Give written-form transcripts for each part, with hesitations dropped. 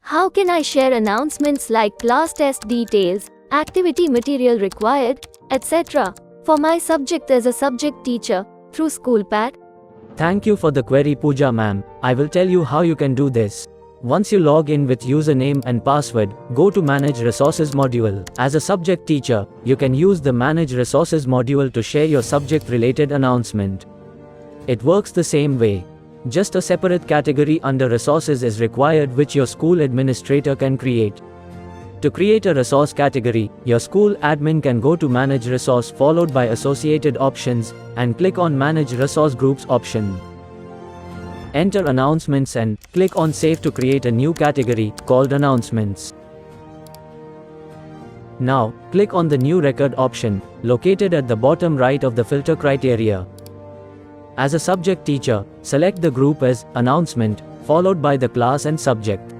How can I share announcements like class test details, activity material required, etc. for my subject as a subject teacher through SchoolPad? Thank you for the query, Pooja ma'am. I will tell you how you can do this. Once you log in with username and password, go to Manage Resources module. As a subject teacher, you can use the Manage Resources module to share your subject-related announcement. It works the same way. Just a separate category under Resources is required which your school administrator can create. To create a resource category, your school admin can go to Manage Resource followed by Associated Options, and click on Manage Resource Groups option. Enter announcements and click on Save to create a new category called Announcements. Now, click on the New Record option, located at the bottom right of the filter criteria. As a subject teacher, select the group as Announcement, followed by the class and subject.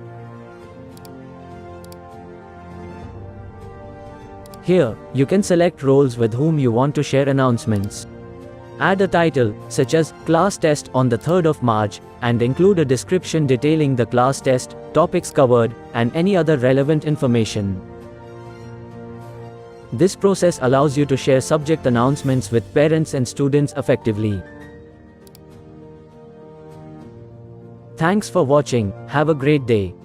Here, you can select roles with whom you want to share announcements. Add a title, such as Class Test on the 3rd of March, and include a description detailing the class test, topics covered, and any other relevant information. This process allows you to share subject announcements with parents and students effectively. Thanks for watching. Have a great day.